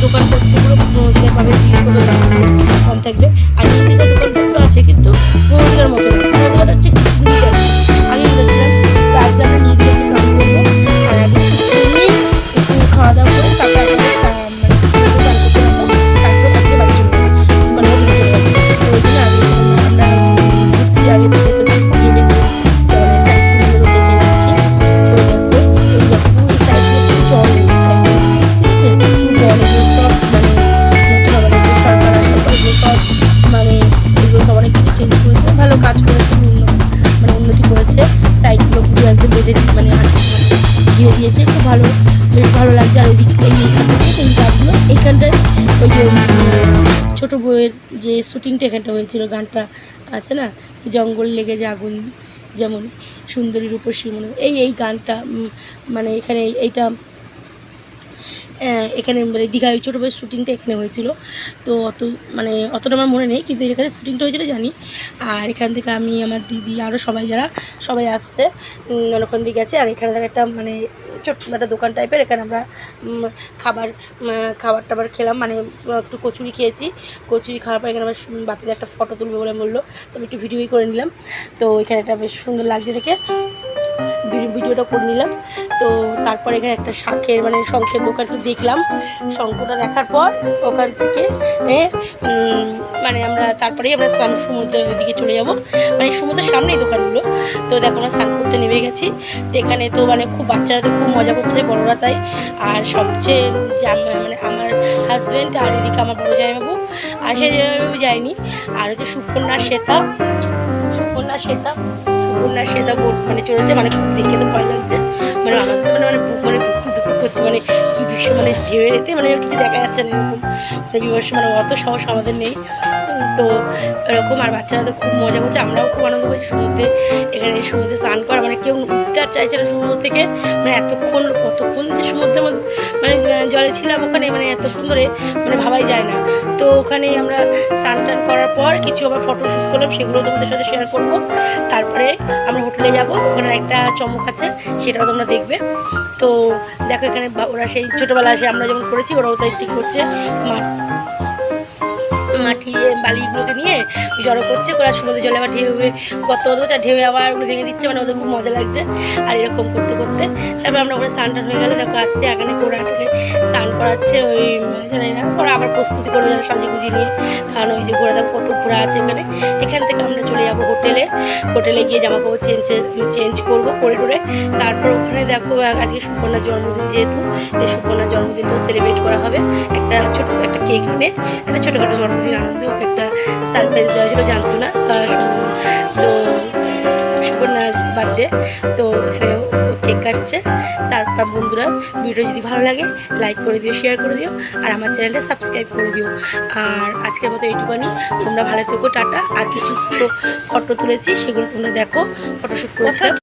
দোকানপত্রগুলো পাবে, কম থাকবে। আর নদীঘাট দোকানপত্র আছে কিন্তু নদীঘাটার মতো না, নদীঘাট হচ্ছে আগে গেছিলাম। তো আজকে আমরা নিয়ে গিয়ে স্নান করবো আর আগে একটু খাওয়া দাওয়া করে তারপর দিয়ে দিয়েছে, খুব ভালো, বেশ ভালো লাগছে। আর ওই গাছগুলো এইখানটায় ওই যে ছোটো বউয়ের যে শ্যুটিংটা এখানটা হয়েছিল, গানটা আছে না, জঙ্গল লেগে যে আগুন যেমন সুন্দরীর উপর শিমন, এই গানটা মানে এখানে এইটা এখানে মানে দীঘায় ছোটো বউয়ের শ্যুটিংটা এখানে হয়েছিল। তো অতটা আমার মনে নেই, কিন্তু এখানে শ্যুটিংটা হয়েছিল জানি। আর এখান থেকে আমি, আমার দিদি, আরও সবাই আসছে, অনেকক্ষণ দিকে গেছে। আর এখানে একটা মানে ছোট্ট একটা দোকান টাইপের, এখানে আমরা খাবার টাবার খেলাম, মানে একটু কচুরি খেয়েছি। কচুরি খাওয়ার পর এখানে আমার বাপিতে একটা ফটো তুলবে বলে বললো, তো আমি একটু ভিডিওই করে নিলাম। তো এখানে একটা বেশ সুন্দর লাগছে দেখে ভিডিওটা করে নিলাম। তো তারপর এখানে একটা শাঁখের মানে শঙ্খের দোকান একটু দেখলাম। শঙ্খটা দেখার পর ওখান থেকে মানে তারপরেই আমরা সমুদ্রের দিকে চলে যাব, মানে সমুদ্রের সামনেই দোকানগুলো। তো দেখো আমরা স্নান করতে নেমে গেছি। তো এখানে তো মানে খুব বাচ্চারা তো খুব মজা করছে, বড়রা তাই। আর সবচেয়ে মানে আমার হাজব্যান্ড আর এদিকে আমার বড় জামাইবাবু, আর সেই জামাইবাবু যায়নি। আর হচ্ছে সুকন্যা শ্বেতা মানে চলেছে, মানে খুব দেখে তো ভয় লাগছে, মানে আমাদের মানে বুক মানে ধুক করছে, মানে কি ভীষণ মানে ঢেউয়ের এতে মানে কিছু দেখা যাচ্ছে না, এরকম মানে বিভৎস, মানে অত সাহস আমাদের নেই। তো এরকম, আর বাচ্চারা তো খুব মজা করছে, আমরাও খুব আনন্দ করছি। এখানে সমুদ্রে স্নান করা, মানে কেউ উঠতে আর চাইছে না সমুদ্র থেকে, মানে কতক্ষণ যে সমুদ্রের মধ্যে মানে জলে ছিলাম ওখানে, মানে এতক্ষণ ধরে মানে ভাবাই যায় না। তো ওখানে আমরা স্নান টান করার পর কিছু আবার ফটোশ্যুট করলাম, সেগুলো তোমাদের সাথে শেয়ার করবো। তারপরে আমরা হোটেলে যাব, ওখানে একটা চমক আছে, সেটাও তোমরা দেখবে। তো দেখো এখানে ওরা সেই ছোটোবেলায় আসে আমরা যেমন করেছি, ওরাও তাই ঠিক করছে, মাটি বালিগুলোকে নিয়ে জড়ো করছে, ওরা সমুদ্রে জলে আবার ঢেউ গর্ত করছে, আর ঢেউ আবার ওগুলো ভেঙে দিচ্ছে, মানে ওদের খুব মজা লাগছে। আর এরকম করতে করতে তারপর আমরা ওখানে স্নান টান হয়ে গেলে দেখো আসছে, এখানে ঘোড়াটাকে স্নান করাচ্ছে, ওই জানি না, ওরা আবার প্রস্তুতি করবে যারা সাজিয়ে গুজিয়ে নিয়ে খাওয়ানো। ওই যে ঘোড়া, দেখো কত ঘোড়া আছে এখান থেকে আমরা চলে যাবো হোটেলে গিয়ে জামা কাপড় চেঞ্জ করবো করে তারপর ওখানে দেখো আজকে সুকন্যার জন্মদিন, যেহেতু যে সুকন্যার জন্মদিনটাও সেলিব্রেট করা হবে। একটা কেক এনে একটা ছোটোখাটো জন্মদিন আনন্দে ওকে একটা সারপ্রাইজ দেওয়া ছিল, জানতো না। তো সুকন্যার বার্থডে, তো এখানে কেক কাটছে। তারপর বন্ধুরা, ভিডিও যদি ভালো লাগে লাইক করে দিও, শেয়ার করে দিও, আর আমার চ্যানেলটা সাবস্ক্রাইব করে দিও। আর আজকের মতো এইটুকুনি, তোমরা ভালো থেকো, টাটা। আর কিছু ফটো তুলেছি, সেগুলো তোমরা দেখো, ফটোশ্যুট করেছিলাম।